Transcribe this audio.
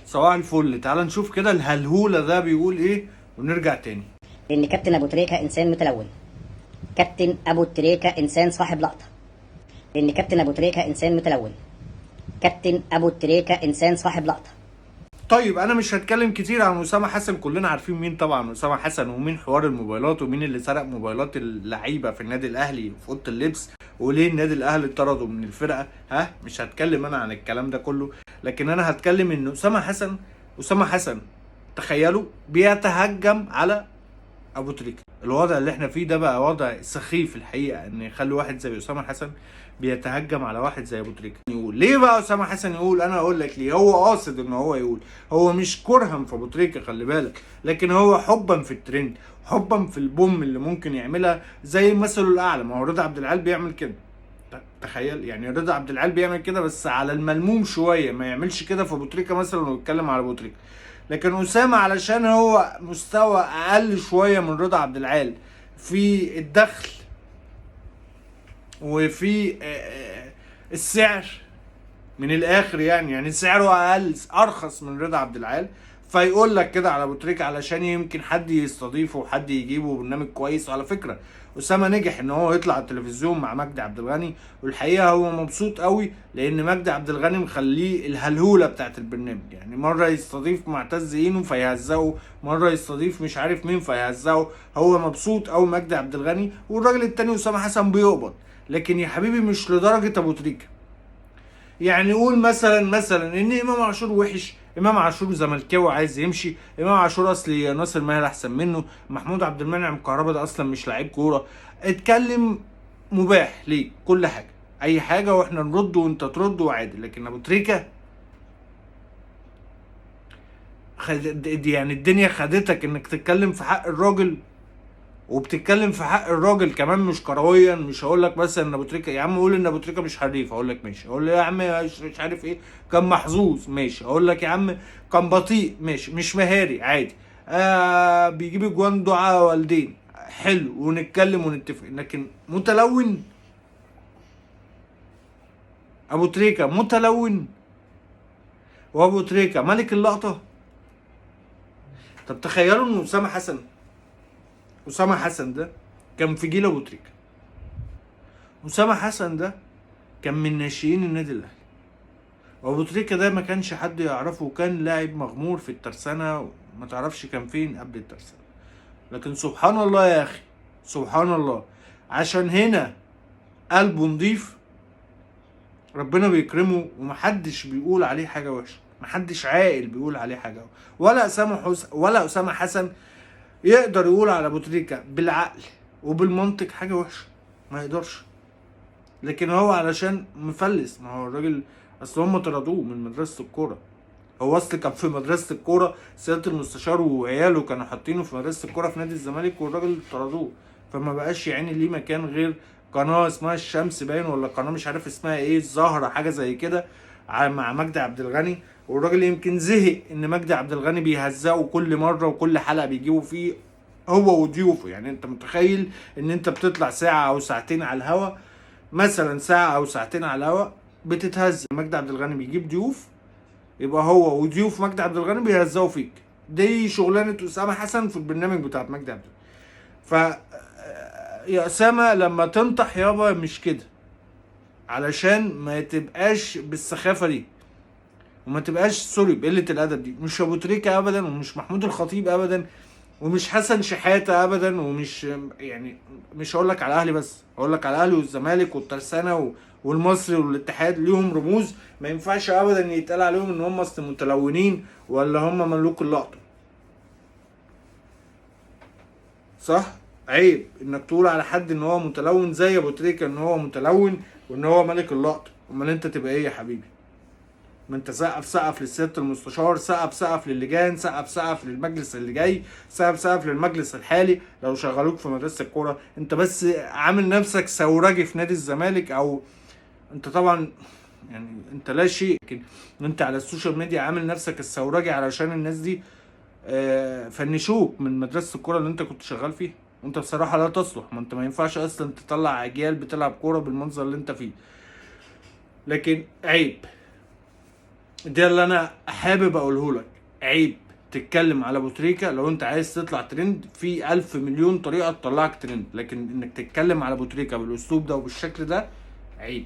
صباح الفل. تعال نشوف كده الهلهولة ده بيقول ايه ونرجع تاني. لأن كابتن أبو تريكة إنسان متلون. كابتن أبو تريكة إنسان صاحب لقطة. لأن كابتن أبو تريكة إنسان متلون. كابتن أبو تريكة إنسان صاحب لقطة. طيب انا مش هتكلم كتير عن اسامة حسن، كلنا عارفين مين طبعا اسامة حسن، ومين حوار الموبايلات، ومين اللي سرق موبايلات اللعيبة في النادي الاهلي في اوضة اللبس، وليه النادي الاهلي طرده من الفرقة. مش هتكلم انا عن الكلام ده كله، لكن انا هتكلم ان اسامة حسن تخيلوا بيتهجم على ابو تريكة. الوضع اللي احنا فيه ده بقى وضع سخيف الحقيقه، ان يخلي واحد زي اسامه حسن بيتهجم على واحد زي ابو تريكة. يقول ليه بقى اسامه حسن يقول؟ انا اقول لك ليه. هو قاصد ان هو يقول، هو مش كرها في ابو تريكة خلي بالك، لكن هو حبا في الترند، حبا في البوم اللي ممكن يعملها زي مثله الاعلى. ما هو رضا عبد العال بيعمل كده، تخيل يعني رضا عبد العال بيعمل كده بس على الملموم شويه، ما يعملش كده في ابو تريكة مثلا ويتكلم على ابو تريكة. لكن اسامه علشان هو مستوى اقل شويه من رضا عبد العال في الدخل وفي السعر، من الاخر يعني سعره اقل ارخص من رضا عبد العال، فيقول لك كده على ابو تريكة علشان يمكن حد يستضيفه وحد يجيبه برنامج كويس. وعلى فكره اسامه نجح ان هو يطلع على التلفزيون مع مجدي عبد الغني، والحقيقه هو مبسوط قوي لان مجدي عبد الغني مخليه الهلهوله بتاعت البرنامج. يعني مره يستضيف معتز اينو فيهزقه، مره يستضيف مش عارف مين فيهزقه. هو مبسوط قوي مجدي عبد الغني، والراجل التاني اسامه حسن بيقبض، لكن يا حبيبي مش لدرجه ابو تريكة. يعني نقول مثلا ان امام عاشور وحش، امام عاشور زملكاوي عايز يمشي، امام عاشور اصلي ناصر ماهر احسن منه، محمود عبد المنعم كهربا ده اصلا مش لعيب كوره. اتكلم، مباح ليك كل حاجه، اي حاجه واحنا نرد وانت ترد وعادي. لكن ابو تريكة يعني الدنيا خدتك انك تتكلم في حق الراجل، وبتتكلم في حق الراجل كمان مش كرويا. مش هقول لك بس ان ابو تريكة، يا عم قول ان ابو تريكة مش حريف، اقول لك ماشي. اقول له يا عم مش عارف ايه، كان محظوظ، ماشي. اقول لك يا عم كان بطيء، ماشي. مش مهاري، عادي. بيجيب اجوان دعاء والدين، حلو، ونتكلم ونتفق. لكن متلون، ابو تريكة متلون، وابو تريكة ملك اللقطة. طب تخيلوا ان اسامة حسن ده كان في جيل ابو تريكة. اسامة حسن ده كان من ناشئين النادي الاهلي، وابو تريكة ده ما كانش حد يعرفه، وكان لاعب مغمور في الترسانة، وما تعرفش كان فين قبل الترسانة. لكن سبحان الله يا اخي، سبحان الله، عشان هنا قلبه نضيف ربنا بيكرمه، ومحدش بيقول عليه حاجة وحشة، محدش عاقل بيقول عليه حاجة، ولا أسامة حسن يقدر يقول على ابو تريكة بالعقل وبالمنطق حاجة وحشة، ما يقدرش. لكن هو علشان مفلس، ما هو الراجل اصل هم طردوه من مدرسة الكورة. هو اصل كان في مدرسة الكورة، سيادة المستشار وعياله كانوا حاطينه في مدرسة الكورة في نادي الزمالك، والراجل طردوه، فما بقاش يعني ليه مكان غير قناة اسمها الشمس باين، ولا قناة مش عارف اسمها ايه، الزهرة حاجة زي كده، مع مجدي عبد الغني. والراجل يمكن زهق ان مجدي عبد الغني بيهزقه كل مرة، وكل حلقة بيجيبوا فيه هو وضيوفه. يعني انت متخيل ان انت بتطلع ساعة او ساعتين على الهوا، مثلا ساعة او ساعتين على الهوا بتتهز، مجدي عبد الغني بيجيب ضيوف، يبقى هو وضيوف مجدي عبد الغني بيهزقوا فيك. دي شغلانه اسامه حسن في البرنامج بتاع مجدي عبد الغني. ف يا اسامه لما تنطح يابا مش كده، علشان ما تبقاش بالسخافه دي، وما تبقاش سوري بقله الادب دي. مش ابو تريكة ابدا، ومش محمود الخطيب ابدا، ومش حسن شحاته ابدا، ومش يعني مش هقول لك على الاهلي بس، هقول لك على الاهلي والزمالك والترسانه والمصري والاتحاد، ليهم رموز ما ينفعش ابدا يتقال عليهم ان هم اصل متلونين ولا هم ملوك اللقطه. صح؟ عيب انك تقول على حد ان هو متلون زي ابو تريكة ان هو متلون وان هو ملك اللقطه. امال انت تبقى ايه يا حبيبي؟ ما انت سقف للسيادة المستشار، سقف للجان، سقف للمجلس اللي جاي، سقف للمجلس الحالي لو شغلوك في مدرسة الكورة. انت بس عامل نفسك ثورجي في نادي الزمالك، او انت طبعا يعني انت لا شيء، لكن انت على السوشيال ميديا عامل نفسك الثورجي علشان الناس دي فنشوك من مدرسة الكورة اللي انت كنت شغال فيها. وانت بصراحة لا تصلح، ما انت ما ينفعش اصلا تطلع اجيال بتلعب كورة بالمنظر اللي انت فيه. لكن عيب، ده اللي انا حابب اقوله لك. عيب تتكلم على ابو تريكة. لو انت عايز تطلع ترند، في 1000 مليون طريقة تطلعك ترند، لكن انك تتكلم على ابو تريكة بالاسلوب ده وبالشكل ده عيب.